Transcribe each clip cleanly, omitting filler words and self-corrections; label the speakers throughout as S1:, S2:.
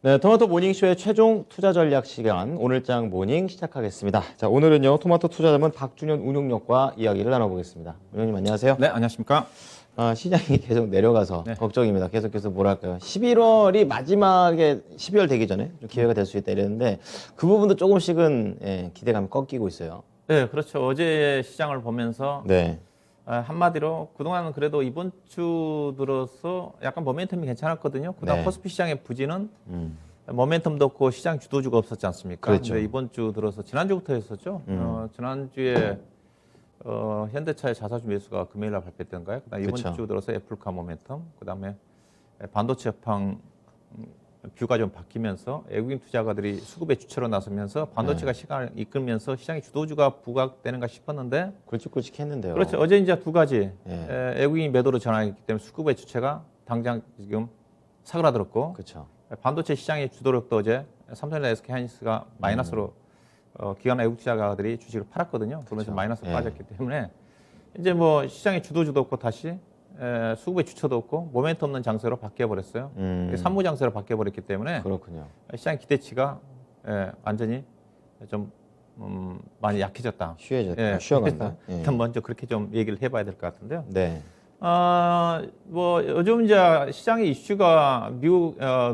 S1: 네, 토마토 모닝쇼의 최종 투자 전략 시간 오늘장 모닝 시작하겠습니다. 자, 오늘은요 토마토 투자자문 박준현 운용력과 이야기를 나눠보겠습니다. 운용님 안녕하세요.
S2: 네, 안녕하십니까?
S1: 시장이 계속 내려가서
S2: 네.
S1: 걱정입니다. 계속해서 뭐랄까요? 11월이 마지막에 12월 되기 전에 좀 기회가 될 수 있다 이랬는데 그 부분도 조금씩은 기대감이 꺾이고 있어요.
S2: 네, 그렇죠. 어제 시장을 보면서
S1: 네,
S2: 한마디로 그동안은 그래도 이번 주 들어서 약간 모멘텀이 괜찮았거든요. 그다음
S1: 네.
S2: 코스피 시장의 부진은 모멘텀도 없고 시장 주도주가 없었지 않습니까?
S1: 그렇죠.
S2: 근데 이번 주 들어서 지난주부터 했었죠. 지난주에 현대차의 자사주 매수가 금요일 날 발표했던가요? 그다음 이번
S1: 그쵸.
S2: 주 들어서 애플카 모멘텀, 그다음에 반도체 업황 뷰가 좀 바뀌면서 외국인 투자가들이 수급의 주체로 나서면서 반도체가 시장을 이끌면서 시장의 주도주가 부각되는가 싶었는데
S1: 굵직굵직했는데요.
S2: 그렇죠. 어제 이제 두 가지
S1: 네.
S2: 외국인 매도로 전환했기 때문에 수급의 주체가 당장 지금 사그라들었고
S1: 그렇죠.
S2: 반도체 시장의 주도력도 어제 삼성이나 SK하이닉스가 마이너스로 기관 외국 투자가들이 주식을 팔았거든요. 그러면서
S1: 그쵸.
S2: 마이너스로
S1: 예.
S2: 빠졌기 때문에 이제 뭐 시장의 주도주도 없고 다시 수급의 주체도 없고 모멘텀 없는 장세로 바뀌어 버렸어요. 산무 장세로 바뀌어 버렸기 때문에
S1: 그렇군요.
S2: 시장 기대치가 완전히 좀 많이 약해졌다.
S1: 쉬어간다. 예.
S2: 일단 먼저 그렇게 좀 얘기를 해봐야 될 것 같은데요.
S1: 네,
S2: 뭐 요즘 이제 시장의 이슈가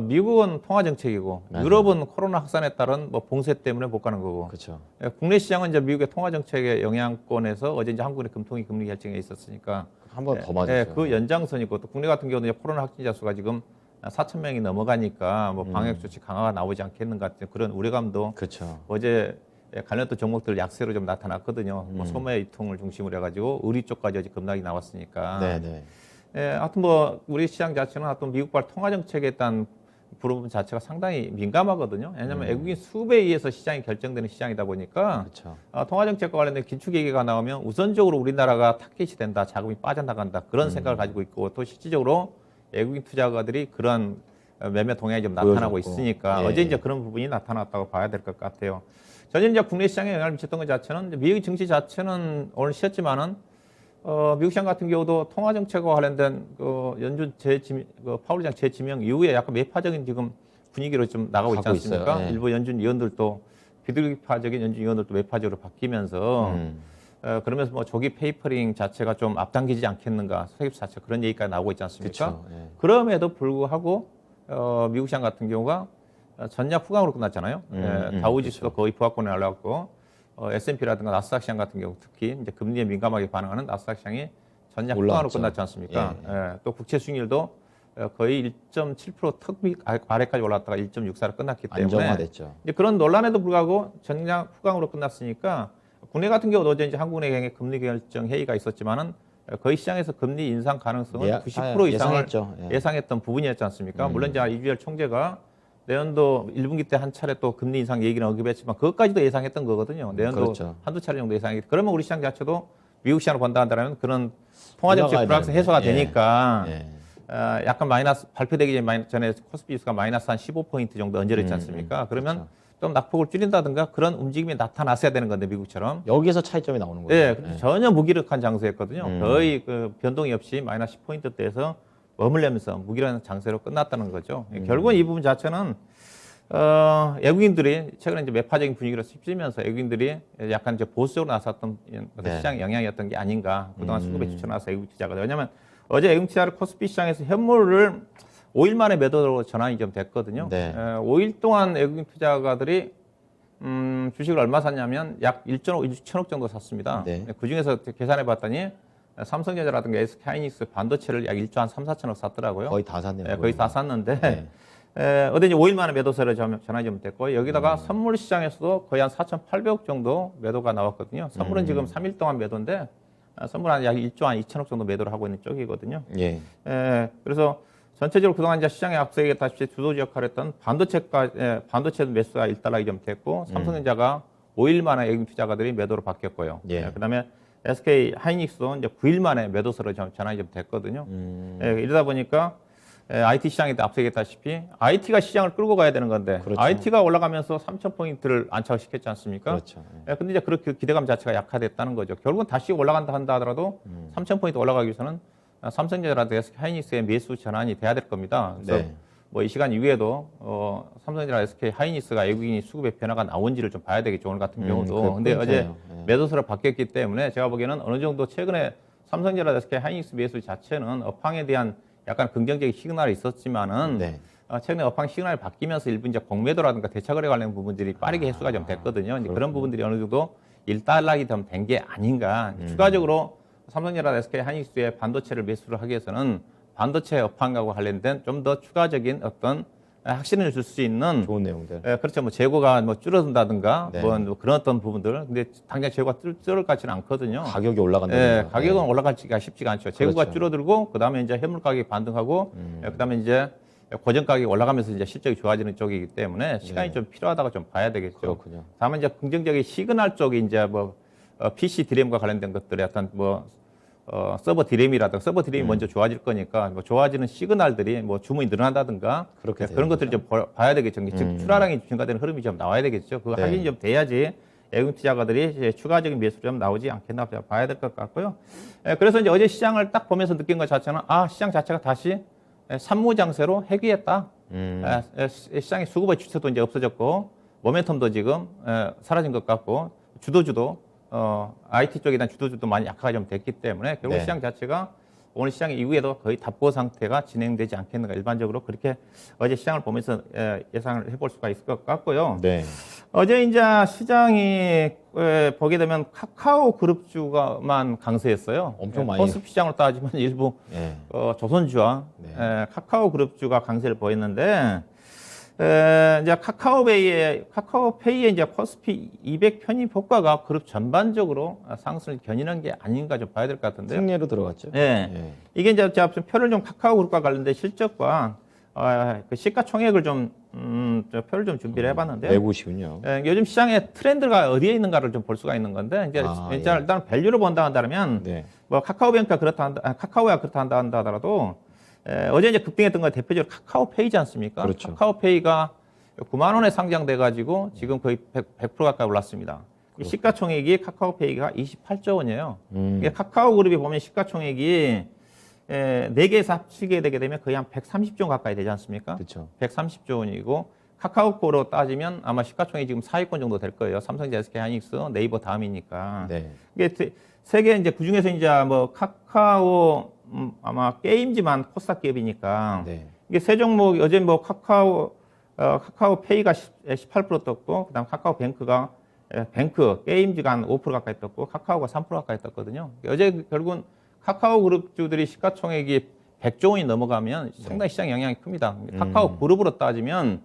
S2: 미국은 통화 정책이고
S1: 맞아요.
S2: 유럽은 코로나 확산에 따른 뭐 봉쇄 때문에 못 가는 거고
S1: 그렇죠.
S2: 국내 시장은 이제 미국의 통화 정책의 영향권에서 어제 이제 한국의 금통위 금리 결정에 있었으니까
S1: 한 번 더 맞았죠.
S2: 그 연장선이고 또 국내 같은 경우는 이제 코로나 확진자 수가 지금 4천 명이 넘어가니까 뭐 방역 조치 강화가 나오지 않겠는가 같은 그런 우려감도
S1: 그렇죠.
S2: 어제 관련된 종목들 약세로 좀 나타났거든요. 뭐 소매 유통을 중심으로 해가지고 의리 쪽까지 어제 급락이 나왔으니까.
S1: 네네.
S2: 하여튼 뭐 우리 시장 자체는 하여튼 미국발 통화 정책에 대한 부분 자체가 상당히 민감하거든요. 왜냐하면 외국인 수급에 의해서 시장이 결정되는 시장이다 보니까
S1: 그렇죠.
S2: 통화 정책과 관련된 긴축 얘기가 나오면 우선적으로 우리나라가 타깃이 된다, 자금이 빠져나간다 그런 생각을 가지고 있고 또 실질적으로 외국인 투자가들이 그런 매매 동향이 좀 나타나고
S1: 보여줬고.
S2: 있으니까
S1: 예.
S2: 어제 이제 그런 부분이 나타났다고 봐야 될 것 같아요. 전혀 이제 국내 시장에 영향을 미쳤던 것 자체는 이제 미국 증시 자체는 오늘 쉬었지만은 미국 시장 같은 경우도 통화 정책과 관련된 연준 파월의장 재지명 이후에 약간 매파적인 지금 분위기로 좀 나가고 있지
S1: 가고
S2: 않습니까?
S1: 있어요. 예.
S2: 일부 연준 위원들도 비둘기파적인 연준 위원들도 매파적으로 바뀌면서 그러면서 뭐 조기 페이퍼링 자체가 좀 앞당기지 않겠는가 세입 자체 그런 얘기까지 나오고 있지 않습니까?
S1: 그렇죠. 예.
S2: 그럼에도 불구하고 미국 시장 같은 경우가 전략 후강으로 끝났잖아요. 다우지수도 거의 부합권에 올라갔고 S&P라든가 나스닥 시장 같은 경우 특히 이제 금리에 민감하게 반응하는 나스닥 시장이 전략 후강으로
S1: 올라왔죠.
S2: 끝났지 않습니까?
S1: 예.
S2: 또 국채 수익률도 거의 1.7% 턱 아래까지 올랐다가 1.64로 끝났기 때문에
S1: 안정화됐죠.
S2: 이제 그런 논란에도 불구하고 전략 후강으로 끝났으니까 국내 같은 경우도 어제 이제 한국은행의 금리 결정 회의가 있었지만은 거의 시장에서 금리 인상 가능성은 90% 이상을
S1: 예상했죠. 예.
S2: 예상했던 부분이었지 않습니까? 물론 이제 이주열 총재가 내년도 1분기 때 한 차례 또 금리 인상 얘기는 언급했지만 그것까지도 예상했던 거거든요. 내년도
S1: 그렇죠.
S2: 한두 차례 정도 예상했기 그러면 우리 시장 자체도 미국 시장으로 본다 한다면 그런 통화정책
S1: 올라가야
S2: 불확실성
S1: 되는데.
S2: 해소가
S1: 예.
S2: 되니까
S1: 예.
S2: 약간 마이너스 발표되기 전에 코스피 지수가 마이너스 한 15포인트 정도 얹어졌지 않습니까? 그러면
S1: 그렇죠.
S2: 좀 낙폭을 줄인다든가 그런 움직임이 나타났어야 되는 건데 미국처럼
S1: 여기서 차이점이 나오는 거죠.
S2: 예, 전혀 무기력한 장세였거든요. 거의 그 변동이 없이 마이너스 10포인트대에서 머물면서 무기력한 장세로 끝났다는 거죠. 결국은 이 부분 자체는 외국인들이 최근에 이제 매파적인 분위기로 휩쓸면서 외국인들이 약간 이제 보수적으로 나섰던
S1: 네.
S2: 시장 영향이었던 게 아닌가. 그동안 수급에 추천해서 외국 투자가. 왜냐하면 어제 외국 투자를 코스피 시장에서 현물을 5일 만에 매도로 전환이 좀 됐거든요.
S1: 네.
S2: 5일 동안 외국인 투자가들이 주식을 얼마 샀냐면 약 1조 6천억 정도 샀습니다.
S1: 네.
S2: 그 중에서 계산해 봤더니 삼성전자라든가 SK하이닉스 반도체를 약 1조 한 3, 4천억 샀더라고요.
S1: 거의 다 샀네요.
S2: 거의 다 샀는데
S1: 네.
S2: 어제 이제 5일 만에 매도세를 전환이 좀 됐고 여기다가 선물 시장에서도 거의 한 4,800억 정도 매도가 나왔거든요. 선물은 지금 3일 동안 매도인데 선물 한 약 1조 한 2천억 정도 매도를 하고 있는 쪽이거든요.
S1: 예.
S2: 그래서 전체적으로 그동안 이제 시장에 앞서 얘기했다시피 주도주 역할을 했던 반도체 매수가 일단락이 좀 됐고 삼성전자가 5일 만에 외국인 투자가들이 매도로 바뀌었고요.
S1: 예.
S2: 그다음에 SK 하이닉스도 이제 9일 만에 매도세로 전환이 좀 됐거든요. 이러다 보니까 IT 시장에 앞서 얘기했다시피 IT가 시장을 끌고 가야 되는 건데
S1: 그렇죠.
S2: IT가 올라가면서 3,000포인트를 안착시켰지 않습니까?
S1: 그렇죠.
S2: 근데 이제 그렇게 기대감 자체가 약화됐다는 거죠. 결국은 다시 올라간다 한다 하더라도 3,000포인트 올라가기 위해서는 삼성전자라든가 하이닉스의 매수 전환이 돼야 될 겁니다. 그래서
S1: 네.
S2: 뭐 이 시간 이후에도 삼성전자, SK 하이닉스가 외국인이 수급의 변화가 나온지를 좀 봐야 되겠죠. 오늘 같은 경우도. 근데 어제 매도세로 바뀌었기 때문에 제가 보기에는 어느 정도 최근에 삼성전자, SK 하이닉스 매수 자체는 업황에 대한 약간 긍정적인 시그널이 있었지만은
S1: 네.
S2: 최근에 업황 시그널이 바뀌면서 일부 이제 공매도라든가 대차거래 관련 부분들이 빠르게 해소가 좀 됐거든요. 이제 그런 부분들이 어느 정도 일단락이 좀 된 게 아닌가. 추가적으로 삼성전자, SK 하이닉스의 반도체를 매수를 하기 위해서는 반도체 업황하고 관련된 좀 더 추가적인 어떤 확신을 줄 수 있는
S1: 좋은 내용들.
S2: 그렇죠. 뭐 재고가 뭐 줄어든다든가
S1: 네.
S2: 뭐 그런 어떤 부분들. 근데 당장 재고가 줄을 것 같지는 않거든요.
S1: 가격이 올라간다.
S2: 예, 가격은 올라가기가 쉽지가 않죠. 재고가
S1: 그렇죠.
S2: 줄어들고 그다음에 이제 해물 가격이 반등하고 그다음에 이제 고정 가격이 올라가면서 이제 실적이 좋아지는 쪽이기 때문에 시간이
S1: 네.
S2: 좀 필요하다고 좀 봐야 되겠죠.
S1: 그렇군요.
S2: 다만 이제 긍정적인 시그널 쪽이 이제 뭐 PC 디램과 관련된 것들의 어떤 뭐 서버 디램이라든가 서버 디램이 먼저 좋아질 거니까 뭐 좋아지는 시그널들이 뭐 주문이 늘어난다든가
S1: 그렇게
S2: 그런 것들을 좀 봐야 되겠죠. 즉 출하량이 증가되는 흐름이 좀 나와야 되겠죠. 그거
S1: 네.
S2: 확인이 좀 돼야지 외국 투자가들이 이제 추가적인 매수를 좀 나오지 않겠나 봐야 될 것 같고요. 그래서 이제 어제 시장을 딱 보면서 느낀 것 자체는 시장 자체가 다시 산무장세로 회귀했다. 시장의 수급의 주체도 이제 없어졌고 모멘텀도 지금 사라진 것 같고 주도주도 IT 쪽에 대한 주도주도 많이 약화가 좀 됐기 때문에 결국
S1: 네.
S2: 시장 자체가 오늘 시장 이후에도 거의 답보 상태가 진행되지 않겠는가 일반적으로 그렇게 어제 시장을 보면서 예상을 해볼 수가 있을 것 같고요.
S1: 네.
S2: 어제 이제 시장이 보게 되면 카카오 그룹주가만 강세했어요.
S1: 엄청 많이.
S2: 코스피 시장으로 따지면 일부
S1: 네.
S2: 조선주와
S1: 네.
S2: 카카오 그룹주가 강세를 보였는데 이제 카카오페이의 이제 코스피 200 편입 효과가 그룹 전반적으로 상승을 견인한 게 아닌가 좀 봐야 될 것 같은데요.
S1: 승리로 들어갔죠.
S2: 예.
S1: 예.
S2: 이게 이제 제가 표를 좀 카카오 그룹과 관련된 실적과 그 시가총액을 저 표를 좀 준비를 해봤는데요.
S1: 내보시군요.
S2: 요즘 시장의 트렌드가 어디에 있는가를 좀 볼 수가 있는 건데 이제 일단 밸류를 본다 한다면
S1: 네.
S2: 뭐 카카오뱅크가 카카오가 그렇다 한다 하더라도 어제 이제 급등했던 건 대표적으로 카카오페이지 않습니까?
S1: 그렇죠.
S2: 카카오페이가 9만 원에 상장돼 가지고 지금 거의 100% 가까이 올랐습니다. 이 시가총액이 카카오페이가 28조 원이에요. 이게 카카오 그룹이 보면 시가총액이 4개에서 합치게 되게 되면 거의 한 130조 원 가까이 되지 않습니까?
S1: 그렇죠.
S2: 130조 원이고 카카오코로 따지면 아마 시가총액이 지금 4위권 정도 될 거예요. 삼성전자, SK 하이닉스, 네이버 다음이니까.
S1: 네.
S2: 이게 세계 이제 그 중에서 이제 뭐 카카오 아마 게임지만 코스닥 기업이니까
S1: 네.
S2: 이게 세 종목 어제 뭐 카카오페이가 18% 떴고 그다음 카카오뱅크가 뱅크 게임즈가 한 5% 가까이 떴고 카카오가 3% 가까이 떴거든요. 어제 결국은 카카오 그룹주들이 시가총액이 100조 원이 넘어가면 상당히 시장 영향이 큽니다. 카카오 그룹으로 따지면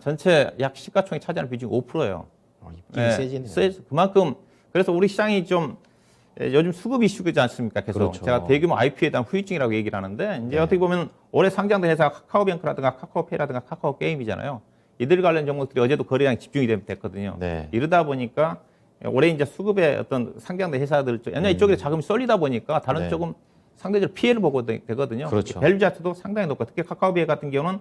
S2: 전체 약 시가총액 차지하는 비중이 5%예요.
S1: 입김이 세지네요.
S2: 그만큼 그래서 우리 시장이 좀 요즘 수급 이슈지 않습니까? 계속
S1: 그렇죠.
S2: 제가 대규모 IPO에 대한 후유증이라고 얘기를 하는데 이제 어떻게 보면 올해 상장된 회사가 카카오뱅크라든가 카카오페이라든가 카카오게임이잖아요. 이들 관련 종목들이 어제도 거래량이 집중이 됐거든요.
S1: 네.
S2: 이러다 보니까 올해 이제 수급의 어떤 상장된 회사들 왜냐 이쪽에 자금이 쏠리다 보니까 다른
S1: 네.
S2: 쪽은 상대적으로 피해를 보고 되거든요.
S1: 그렇죠.
S2: 밸류 자체도 상당히 높고 특히 카카오뱅크 같은 경우는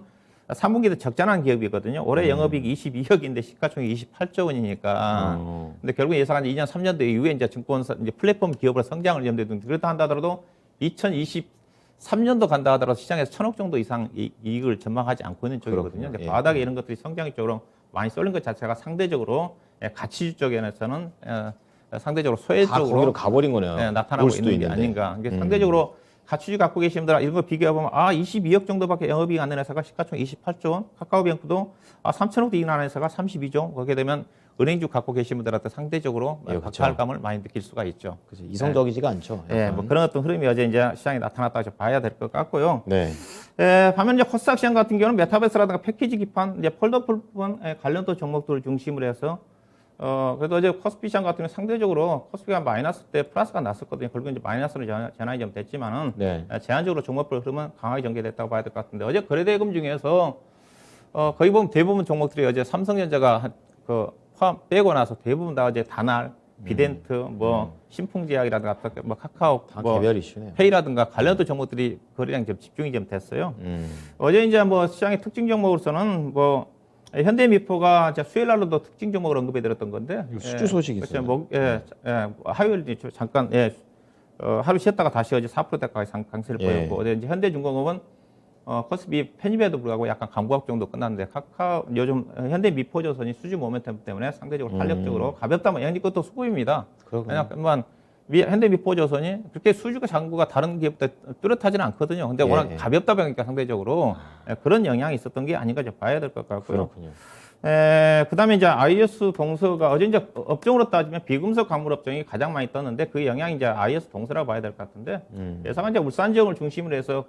S2: 3분기도 적자난 기업이거든요. 올해 영업이익이 22억인데 시가총액이 28조 원이니까. 근데 결국 예상한 2년, 3년 이후에 이제 증권사, 이제 플랫폼 기업으로 성장을 염두에 두는 그렇다 한다 하더라도 2023년도 간다 하더라도 시장에서 1,000억 정도 이상 이익을 전망하지 않고 있는 쪽이거든요.
S1: 그렇군요. 예.
S2: 바닥에 이런 것들이 성장 쪽으로 많이 쏠린 것 자체가 상대적으로 가치주 쪽에서는 상대적으로
S1: 다
S2: 소외적으로
S1: 거기로 가버린 거네요.
S2: 나타나고
S1: 볼 수도
S2: 있는 게
S1: 있는데.
S2: 아닌가. 이게 상대적으로 가치주 갖고 계신 분들 이런 거 비교해보면 22억 정도밖에 영업이익 안 되는 회사가 시가총액 28조 원, 카카오뱅크도 3천억 이익 나는 회사가 32조 원. 그렇게 되면 은행주 갖고 계신 분들한테 상대적으로
S1: 예, 그렇죠.
S2: 박탈감을 많이 느낄 수가 있죠.
S1: 그렇죠. 이성적이지가 않죠.
S2: 예, 뭐 그런 어떤 흐름이 어제 이제 시장에 나타났다고 봐야 될 것 같고요.
S1: 네.
S2: 반면 이제 코스닥 시장 같은 경우는 메타버스라든가 패키지 기판, 이제 폴더풀 부분 관련도 종목들을 중심으로 해서 그래도 어제 코스피 시장 같은 경우는 상대적으로 코스피가 마이너스 때 플러스가 났었거든요. 결국 이제 마이너스로 전환이 좀 됐지만은
S1: 네.
S2: 제한적으로 종목별 흐름은 강하게 전개됐다고 봐야 될 것 같은데 어제 거래대금 중에서 거의 보면 대부분 종목들이 어제 삼성전자가 포함 빼고 나서 대부분 다 어제 다날, 비덴트, 뭐 신풍제약이라든가 뭐 카카오,
S1: 다
S2: 뭐
S1: 개별 이슈네요.
S2: 페이라든가 관련도 종목들이 거래량 좀 집중이 좀 됐어요. 어제 이제 뭐 시장의 특징 종목으로서는 뭐 현대미포가 수요일날로도 특징 종목을 언급해 드렸던 건데
S1: 수주 소식이 있어요.
S2: 화요일 잠깐 하루 쉬었다가 다시 어제 4%대까지 강세를
S1: 예.
S2: 보였고 어제 이제 현대중공업은 코스피 편입에도 불구하고 약간 감고학 정도 끝났는데 카카오 요즘 현대 미포조선이 수주 모멘텀 때문에 상대적으로 탄력적으로 가볍다면 양지 것도 수급입니다.
S1: 그렇군요.
S2: 왜냐면 현대 미포조선이 그렇게 수주가 잔고가 다른 기업보다 뚜렷하지는 않거든요. 근데 워낙 가볍다 보니까 상대적으로 그런 영향이 있었던 게 아닌가 봐야 될 것 같고요.
S1: 그렇군요.
S2: 그다음에 이제 IS 동서가 어제 이제 업종으로 따지면 비금속 광물 업종이 가장 많이 떴는데 그 영향이 이제 IS 동서라고 봐야 될 것 같은데 예상은 이제 울산 지역을 중심으로 해서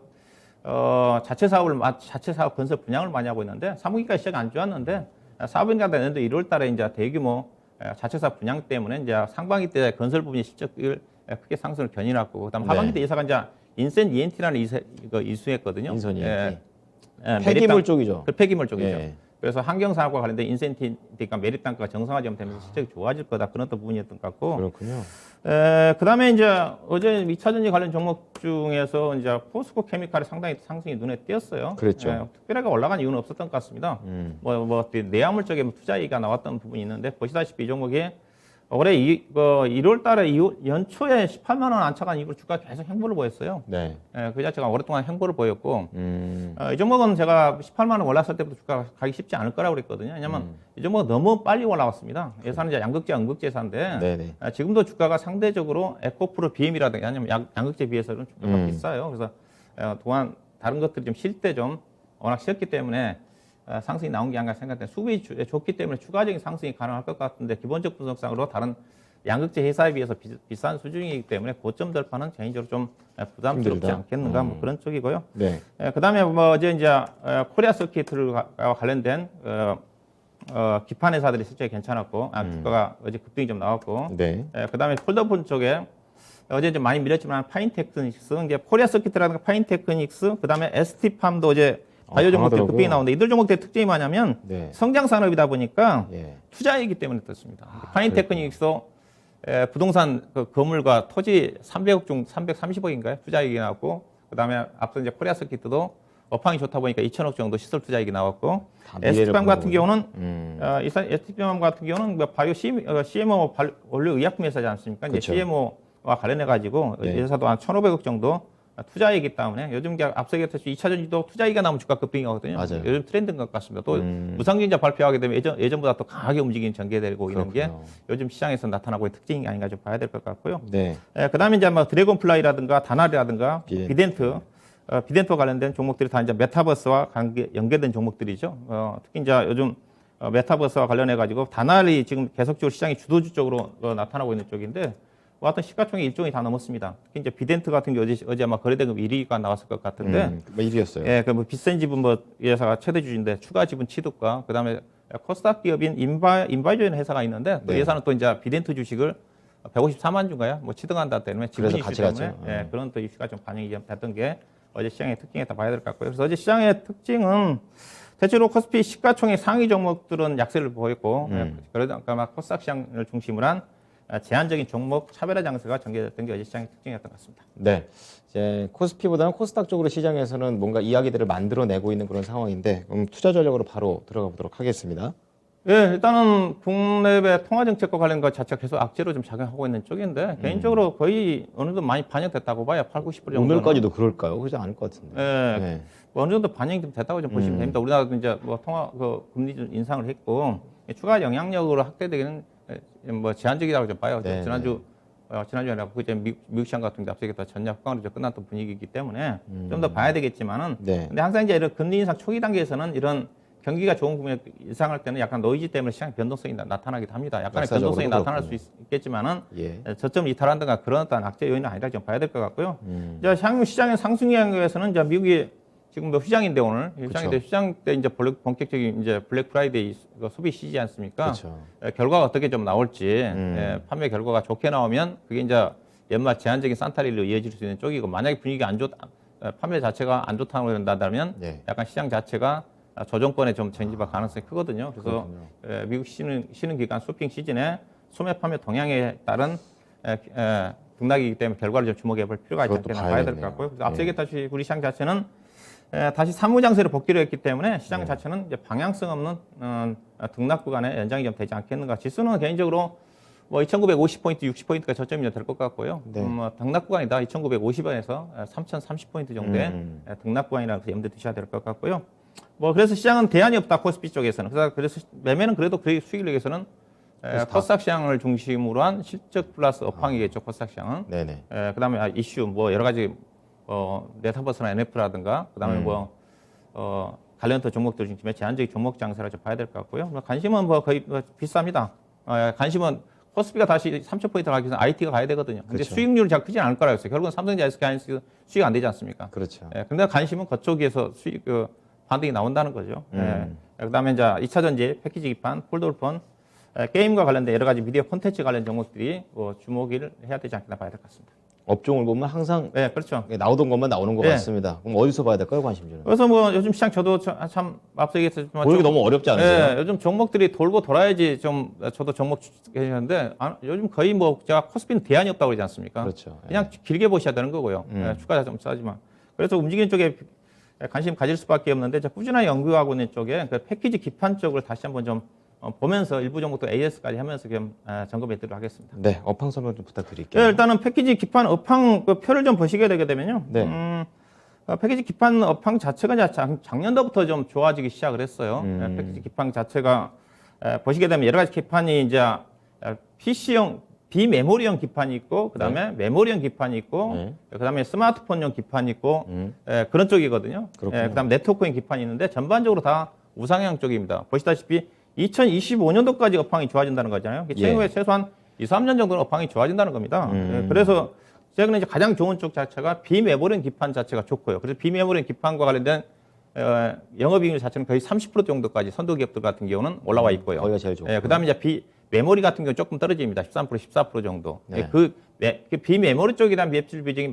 S2: 자체 사업 건설 분양을 많이 하고 있는데 3분기까지 시작이 안 좋았는데 4분기가 됐는데 1월 달에 이제 대규모 자체 사업 분양 때문에 이제 상반기 때 건설 부분이 실적을 크게 상승을 견인했고 그다음 하반기 때 예사가 이제 인센 ENT라는 이수했거든요.
S1: 인선 ENT.
S2: 메릿
S1: 폐기물 쪽이죠.
S2: 그 폐기물 쪽이죠.
S1: 예.
S2: 그래서 환경산업과 관련된 인센티브가 메릿 단가가 정상화되면 실적이 좋아질 거다 그런 또 부분이었던 것 같고.
S1: 그렇군요.
S2: 그다음에 이제 어제 2차 전지 관련 종목 중에서 이제 포스코 케미칼이 상당히 상승이 눈에 띄었어요.
S1: 그랬죠.
S2: 특별하게 올라간 이유는 없었던 것 같습니다. 내화물 쪽에 투자 이익가 나왔던 부분이 있는데 보시다시피 이 종목이 올해 1월 달에 연초에 18만 원 안착한 이후로 주가 계속 행보를 보였어요.
S1: 네.
S2: 그 자체가 오랫동안 행보를 보였고 이 종목은 제가 18만 원 올랐을 때부터 주가가 가기 쉽지 않을 거라고 그랬거든요. 왜냐하면 이 종목은 너무 빨리 올라왔습니다. 예산은 이제 양극재, 음극재사인데
S1: 네네.
S2: 지금도 주가가 상대적으로 에코프로 BM이라든가 아니면 양극재 비해서는 주가가 비싸요. 그래서 동안 다른 것들이 좀 쉴 때 좀 워낙 쉬었기 때문에 상승이 나온 게 아닌가 생각되는데 수급이 좋기 때문에 추가적인 상승이 가능할 것 같은데 기본적 분석상으로 다른 양극재 회사에 비해서 비싼 수준이기 때문에 고점 돌파는 개인적으로 좀 부담스럽지
S1: 힘들다.
S2: 않겠는가 뭐 그런 쪽이고요.
S1: 네.
S2: 그다음에 어제 이제 코리아 서킷과 관련된 기판 회사들이 실적이 괜찮았고 주가가 어제 급등이 좀 나왔고
S1: 네.
S2: 그다음에 폴더폰 쪽에 어제 좀 많이 밀렸지만 파인테크닉스 이제 코리아 서킷이라든가 파인테크닉스 그다음에 ST팜도 어제 바이오 종목들
S1: 강하더라고요.
S2: 급등이 나오는데 이들 종목들의 특징이 뭐냐면
S1: 네.
S2: 성장 산업이다 보니까
S1: 예.
S2: 투자이기 때문에 떴습니다. 파인테크닉스도 부동산 건물과 토지 300억 중 330억인가요? 투자이익이 나왔고 그다음에 앞서 이제 코리아 서킷도 업황이 좋다 보니까 2천억 정도 시설 투자이익이 나왔고 ST팜 같은 경우는 ST팜 같은 경우는 바이오 CMO 원료 의약품 회사지 않습니까? 이제
S1: 그쵸.
S2: CMO와 관련해 가지고
S1: 네.
S2: 회사도 한 1,500억 정도 투자이기 때문에 요즘 앞서 얘기했듯이 2차 전지도 투자이기가 나오면 주가 급등이거든요.
S1: 맞아요.
S2: 요즘 트렌드인 것 같습니다. 또 무상증자 발표하게 되면 예전보다 또 강하게 움직임이 전개되고 있는 게
S1: 그렇군요.
S2: 요즘 시장에서 나타나고 있는 특징이 아닌가 좀 봐야 될 것 같고요.
S1: 네.
S2: 그다음에 이제 뭐 드래곤플라이라든가 다날이라든가
S1: 비덴트.
S2: 비덴트와 관련된 종목들이 다 이제 메타버스와 연계된 종목들이죠. 특히 이제 요즘 메타버스와 관련해 가지고 다날이 지금 계속적으로 시장이 주도주 쪽으로 나타나고 있는 쪽인데 어떤 시가총액 1종이 다 넘었습니다. 특히 이제 비덴트 같은 게 어제 아마 거래대금 1위가 나왔을 것 같은데,
S1: 1위였어요.
S2: 예, 그 뭐 비싼 지분 이 회사가 최대 주주인데 추가 지분 취득과 그다음에 코스닥 기업인 인바이저라는 회사가 있는데 그
S1: 네.
S2: 회사는 또 이제 비덴트 주식을 154만 주인가요? 뭐 취득한다 때문에 지분이
S1: 그래서
S2: 있기
S1: 같이
S2: 때문에
S1: 갔죠.
S2: 예, 그런 또 이슈가 좀 반영이 좀 됐던 게 어제 시장의 특징이다 봐야 될 것 같고요. 그래서 어제 시장의 특징은 대체로 코스피 시가총액 상위 종목들은 약세를 보였고 그러다 보니까 코스닥 시장을 중심으로 한 제한적인 종목 차별화 장세가 전개됐던 게 어제 시장의 특징이었던 것 같습니다.
S1: 네. 이제 코스피보다는 코스닥 쪽으로 시장에서는 뭔가 이야기들을 만들어내고 있는 그런 상황인데 그럼 투자 전략으로 바로 들어가 보도록 하겠습니다.
S2: 예, 일단은 국내외 통화정책과 관련 것 자체가 계속 악재로 좀 작용하고 있는 쪽인데 개인적으로 거의 어느 정도 많이 반영됐다고 봐요. 80, 90% 정도는.
S1: 오늘까지도 그럴까요? 그러지 않을 것 같은데.
S2: 예,
S1: 네.
S2: 뭐 어느 정도 반영이 좀 됐다고 좀 보시면 됩니다. 우리나라도 이제 뭐 금리 좀 인상을 했고 추가 영향력으로 확대되기는 뭐 제한적이라고 좀 봐요.
S1: 네,
S2: 지난주에 아니라 그제 미국 시장 같은 데 앞서 얘기했던 전략 강화로 끝났던 분위기이기 때문에 좀 더 봐야 되겠지만은
S1: 네.
S2: 근데 항상 이제 이런 금리 인상 초기 단계에서는 이런 경기가 좋은 부분에 인상할 때는 약간 노이즈 때문에 시장 변동성이 나타나기도 합니다. 약간의
S1: 역사적으로
S2: 변동성이 나타날
S1: 그렇군요.
S2: 수 있겠지만은
S1: 예.
S2: 저점 이탈한다든가 그런 어떤 악재 요인은 아니라 좀 봐야 될 것 같고요. 이제 향후 시장의 상승에 위해서는 이제 미국이 지금 뭐 휴장인데 오늘 휴장인데 휴장 때 이제 본격적인 이제 블랙 프라이데이 소비 시즌이 않습니까?
S1: 그렇죠.
S2: 결과가 어떻게 좀 나올지 판매 결과가 좋게 나오면 그게 이제 연말 제한적인 산타릴로 이어질 수 있는 쪽이고 만약에 분위기가 안 판매 자체가 안 좋다고 된다면
S1: 네.
S2: 약간 시장 자체가 조정권에 좀 전진할 가능성이 크거든요. 그래서 미국 쉬는 기간 쇼핑 시즌에 소매 판매 동향에 따른 등락이기 때문에 결과를 좀 주목해 볼 필요가 있지
S1: 그것도
S2: 않겠나 봐야 될 것
S1: 봐야겠네요.
S2: 같고요. 그래서 앞서 얘기했다시피 우리 시장 자체는 다시 사무장세를 복귀를 했기 때문에 시장
S1: 네.
S2: 자체는 이제 방향성 없는 등락 구간의 연장이 좀 되지 않겠는가. 지수는 개인적으로 뭐 2,950포인트, 60포인트가 저점이 될 것 같고요.
S1: 네.
S2: 등락 구간이다. 2,950원에서 3,030포인트 정도의 등락 구간이라고 염두에 두셔야 될 것 같고요. 뭐 그래서 시장은 대안이 없다. 코스피 쪽에서는. 그래서 매매는 그래도 수익을 위해서는 코스닥 시장을 중심으로 한 실적 플러스 업황이겠죠. 코스닥 시장은.
S1: 네네.
S2: 그다음에 이슈 뭐 여러 가지 메타버스나 NF라든가 그다음에 관련된 종목들 중심에 제한적인 종목 장세라 좀 봐야 될 것 같고요. 관심은 뭐 거의 비쌉니다. 관심은 코스피가 다시 3,000포인트 가기 위해서 IT가 가야 되거든요. 근데
S1: 그렇죠.
S2: 수익률이 잘 크진 않을 거라고 했어요. 결국은 삼성전자, SK하이닉스 수익 안 되지 않습니까?
S1: 그렇죠.
S2: 근데 관심은 그쪽에서 수익 반등이 나온다는 거죠. 그다음에 이제 2차 전지, 패키지 기판, 폴더폰, 게임과 관련된 여러 가지 미디어 콘텐츠 관련 종목들이 주목을 해야 되지 않겠나 봐야 될 것 같습니다.
S1: 업종을 보면 항상
S2: 네, 그렇죠.
S1: 나오던 것만 나오는 것
S2: 네.
S1: 같습니다. 그럼 어디서 봐야 될까요, 관심주는?
S2: 그래서 뭐 요즘 시장 저도 참 앞서 얘기했지만
S1: 보기 너무 어렵지 않으세요?
S2: 네, 요즘 종목들이 돌고 돌아야지 좀 저도 종목 추천했는데 요즘 거의 뭐 제가 코스피는 대안이 없다고 그러지 않습니까?
S1: 그렇죠.
S2: 그냥 길게 보셔야 되는 거고요. 주가가 좀 싸지만. 그래서 움직이는 쪽에 관심 가질 수밖에 없는데 제가 꾸준하게 연구하고 있는 쪽에 그 패키지 기판 쪽을 다시 한번 좀 보면서 일부 종목도 AS까지 하면서 좀 점검해 드리도록 하겠습니다.
S1: 네, 업황 설명 좀 부탁드릴게요.
S2: 네, 일단은 패키지 기판 업황 그 표를 좀 보시게 되게 되면요.
S1: 네.
S2: 패키지 기판 업황 자체가 이제 작년도부터 좀 좋아지기 시작을 했어요. 패키지 기판 자체가 보시게 되면 여러 가지 기판이 이제 PC용 비메모리형 기판이 있고 그다음에 메모리형 기판이 있고 그다음에 스마트폰용 기판이 있고 그런 쪽이거든요. 그다음 네트워크용 기판이 있는데 전반적으로 다 우상향 쪽입니다. 보시다시피 2025년도까지 업황이 좋아진다는 거잖아요. 최후에 최소한 2, 3년 정도는 업황이 좋아진다는 겁니다. 그래서 최근에 이제 가장 좋은 쪽 자체가 비메모리형 기판 자체가 좋고요. 그래서 비메모리형 기판과 관련된 영업이익률 자체는 거의 30% 정도까지 선도 기업들 같은 경우는 올라와 있고요.
S1: 거기가 제일 좋고.
S2: 그다음에 이제 메모리 같은 경우 조금 떨어집니다. 13%, 14% 정도.
S1: 네.
S2: 그 비메모리 쪽에 대한 매출 비중이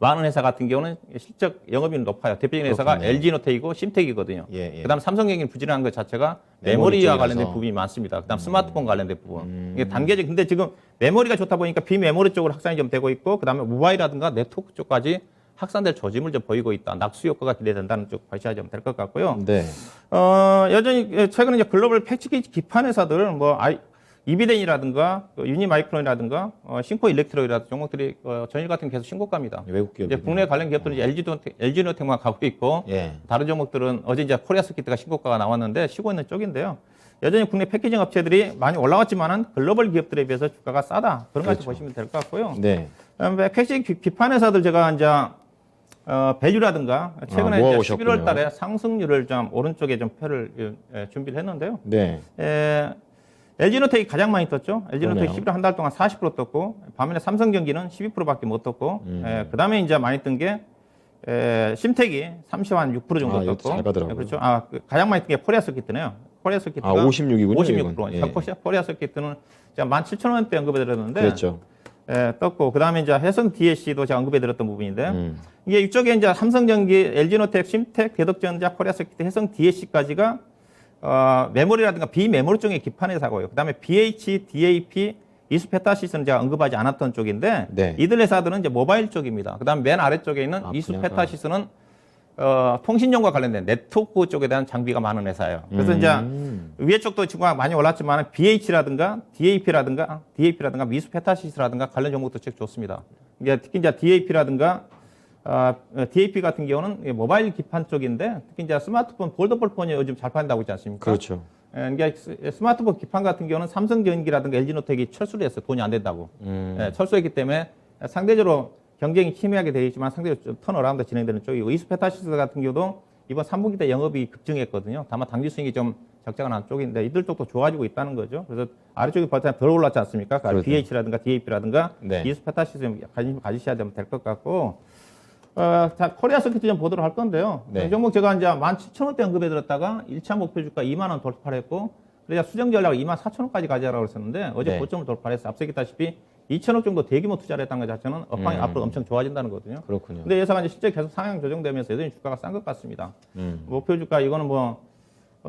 S2: 많은 회사 같은 경우는 실적 영업이익률이 높아요. 대표적인 회사가
S1: 그렇겠네요.
S2: LG노텍이고 심텍이거든요.
S1: 예.
S2: 그다음 삼성전기는 부진한 것 자체가
S1: 메모리
S2: 메모리와
S1: 쪽이라서.
S2: 관련된 부분이 많습니다. 그다음 스마트폰 관련된 부분. 이게 단계적. 근데 지금 메모리가 좋다 보니까 비메모리 쪽으로 확산이 좀 되고 있고, 그다음에 모바일이라든가 네트워크 쪽까지 확산될 조짐을 좀 보이고 있다. 낙수 효과가 기대된다는 쪽 보셔야 좀 될 것 같고요.
S1: 네.
S2: 여전히 최근에 이제 글로벌 패키지 기판 회사들 이비덴이라든가 유니마이크론이라든가 싱코 일렉트로이라든가 종목들이 전일 같은 계속 신고가입니다.
S1: 외국 기업.
S2: 이제 국내 관련 기업들은 이제 LG노텍만 가고 있고
S1: 예.
S2: 다른 종목들은 어제 이제 코리아서킷가 신고가가 나왔는데 쉬고 있는 쪽인데요. 여전히 국내 패키징 업체들이 많이 올라왔지만은 글로벌 기업들에 비해서 주가가 싸다. 그런 것을 보시면 될 것 같고요.
S1: 네.
S2: 패키징 기판 회사들 제가 이제 밸류라든가 최근에 이제
S1: 모아오셨군요.
S2: 11월 달에 상승률을 좀 오른쪽에 좀 표를 준비를 했는데요.
S1: 네.
S2: LG노텍이 가장 많이 떴죠. LG노텍이
S1: 그러네요.
S2: 11월 한 달 동안 40% 떴고, 반면에 삼성전기는 12%밖에 못 떴고, 그 다음에 이제 많이 뜬 게 심텍이 30한6% 정도
S1: 이것도
S2: 떴고,
S1: 잘 가더라고요.
S2: 그렇죠. 가장 많이 뜬 게 코리아서킷네요. 코리아서킷가
S1: 56이군요.
S2: 56%. 코리아서킷은 제가 17,000원대 언급해 드렸는데,
S1: 그렇죠.
S2: 떴고, 그 다음에 이제 해성 DSC도 제가 언급해 드렸던 부분인데, 이게 이쪽에 이제 삼성전기, LG노텍, 심텍, 대덕전자, 코리아서킷, 해성 DSC까지가 메모리라든가 비메모리 쪽의 기판 회사고요. 그다음에 BH, DAP, 이수페타시스는 제가 언급하지 않았던 쪽인데
S1: 네.
S2: 이들 회사들은 이제 모바일 쪽입니다. 그다음 맨 아래쪽에 있는 이수페타시스는 통신용과 관련된 네트워크 쪽에 대한 장비가 많은 회사예요. 그래서 이제 위에 쪽도 지금 많이 올랐지만 BH라든가 DAP라든가 미수페타시스라든가 관련 종목도 쭉 좋습니다. 이게 특히 이제 DAP라든가 DAP 같은 경우는 모바일 기판 쪽인데 특히 이제 스마트폰 폴더블 폰이 요즘 잘 팔린다고 있지 않습니까?
S1: 그렇죠.
S2: 이게 스마트폰 기판 같은 경우는 삼성전기라든가 LG노텍이 철수를 했어요. 돈이 안 된다고. 철수했기 때문에 상대적으로 경쟁이 희미하게 되어 있지만 상대적으로 좀 턴어라운드 진행되는 쪽이고 이수페타시스 같은 경우도 이번 3분기 때 영업이 급증했거든요. 다만 당기 수익이 좀 적자가 난 쪽인데 이들 쪽도 좋아지고 있다는 거죠. 그래서 아래쪽이 벌써 덜 올랐지 않습니까?
S1: 그렇죠.
S2: BH라든가 DAP라든가
S1: 네.
S2: 이수페타시스 관심 가지셔야 되면 될 것 같고 코리아서킷 좀 보도록 할 건데요.
S1: 네.
S2: 이 종목 제가 이제 17,000원대 언급해 드렸다가 1차 목표 주가 2만 원 돌파를 했고, 그래서 수정 전략을 24,000원까지 가져가라고 했었는데, 어제
S1: 네.
S2: 고점을 돌파해서 앞서 얘기했다시피 2천억 정도 대규모 투자를 했다는 것 자체는 업황이 앞으로 엄청 좋아진다는 거거든요.
S1: 그렇군요.
S2: 근데 예상은 이제 실제 계속 상향 조정되면서 여전히 주가가 싼 것 같습니다. 목표 주가 이거는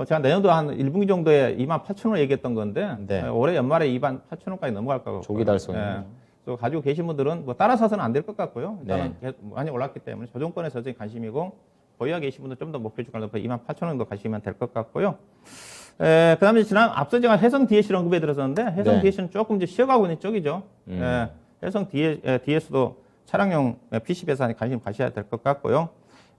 S2: 제가 내년도 한 1분기 정도에 28,000원 얘기했던 건데,
S1: 네.
S2: 올해 연말에 28,000원까지 넘어갈 거고.
S1: 조기 달성이네요.
S2: 그래서 가지고 계신 분들은 따라 사서는 안 될 것 같고요. 일단은 계속 많이 올랐기 때문에 조정권에서 여전히 관심이고, 보유하고 계신 분들 좀 더 목표 주가를 높여 28,000원 정도 가시면 될 것 같고요. 그다음에 앞서 제가 해성 DS를 언급해 드렸었는데 해성
S1: 네.
S2: DS는 조금 이제 쉬어가고 있는 쪽이죠. 해성 DS도 차량용 PC 배산에 관심 가셔야 될 것 같고요.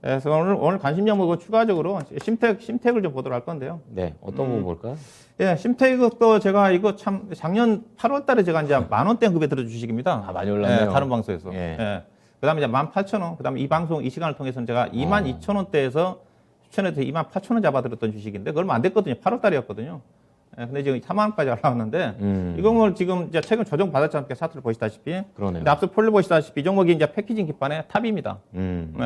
S2: 그래서 오늘 관심 종목은 추가적으로 심텍을 좀 보도록 할 건데요.
S1: 네, 어떤 부분 볼까요?
S2: 예, 심텍도 제가 이거 참 작년 8월 달에 제가 이제 10,000원대 언급해 드린 주식입니다.
S1: 아, 많이 올랐네요.
S2: 다른 방송에서.
S1: 예.
S2: 그다음에 이제 18,000원. 그다음에 이 시간을 통해서는 제가 22,000원대에서 추천해서 28,000원 잡아드렸던 주식인데 그거 얼마 안 됐거든요. 8월 달이었거든요. 근데 지금 4만 원까지 올라왔는데 이건 지금 이제 최근 조정 받았지 않습니까? 차트를 보시다시피.
S1: 그러네요.
S2: 근데 앞서 폴로 보시다시피 이 종목이 이제 패키징 기판의 탑입니다.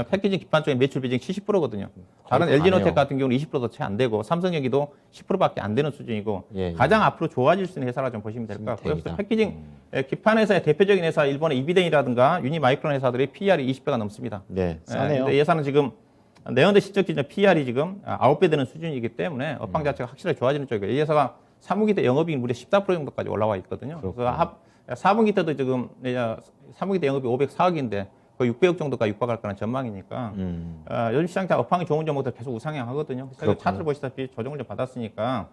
S2: 패키징 기판 쪽에 매출 비중이 70%거든요. 다른 LG노텍 같은 경우는 20%도 채 안 되고 삼성전기도 10%밖에 안 되는 수준이고
S1: 예.
S2: 가장 앞으로 좋아질 수 있는 회사라 좀 보시면 될 것 같고요. 그래서
S1: 심텍이다.
S2: 패키징 기판 회사의 대표적인 회사 일본의 이비덴이라든가 유니마이크론 회사들이 PER이 20배가 넘습니다.
S1: 네, 싸네요.
S2: 근데 예산은 지금 내연대 실적 기준 PER이 지금 9배 되는 수준이기 때문에 업황 자체가 확실하게 좋아지는 쪽이에요. 이 회사가 3분기 때 영업이익 무려 14% 정도까지 올라와 있거든요. 그래서 4분기 때도 지금 3분기 때 영업이 504억인데 거의 600억 정도까지 육박할 거라는 전망이니까 요즘 시장 업황이 좋은 종목들 계속 우상향하거든요. 그래서 차트를 보시다시피 조정을 좀 받았으니까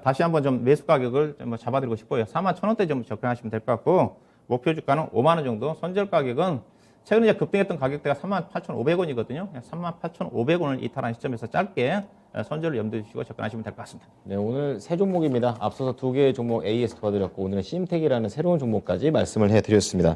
S2: 다시 한번 좀 매수 가격을 좀 잡아드리고 싶고요. 41,000원대 좀 접근하시면 될 것 같고 목표 주가는 5만 원 정도, 손절 가격은 최근에 이제 급등했던 가격대가 38,500원이거든요. 38,500원을 이탈한 시점에서 짧게 손절을 염두에 두시고 접근하시면 될 것 같습니다.
S1: 네, 오늘 세 종목입니다. 앞서서 두 개의 종목 AS 도와드렸고 오늘은 심텍이라는 새로운 종목까지 말씀을 해드렸습니다.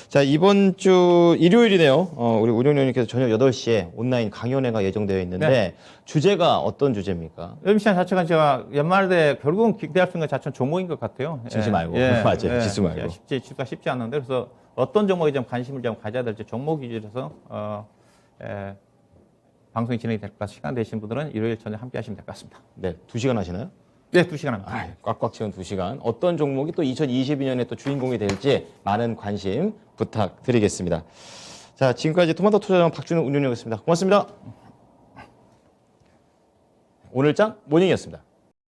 S1: 자, 이번 주 일요일이네요. 우리 운영위원님께서 저녁 8시에 온라인 강연회가 예정되어 있는데
S2: 네.
S1: 주제가 어떤 주제입니까?
S2: 요즘 시장 자체가 제가 연말 때 결국은 기대할 수 있는 것 자체는 종목인 것 같아요.
S1: 지수 말고. 맞아요. 지수 말고.
S2: 지수가 쉽지 않는데 그래서 어떤 종목에 좀 관심을 좀 가져야 될지 종목 위주에서 방송이 진행이 될 것 같아서 시간 되신 분들은 일요일 저녁 함께 하시면 될 것 같습니다.
S1: 네, 2시간 하시나요?
S2: 네, 2시간 합니다.
S1: 꽉꽉 채운 2시간. 어떤 종목이 또 2022년에 또 주인공이 될지 많은 관심 부탁드리겠습니다. 자, 지금까지 토마토 투자자원 박준호 운영위원이었습니다. 고맙습니다. 오늘장 모닝이었습니다.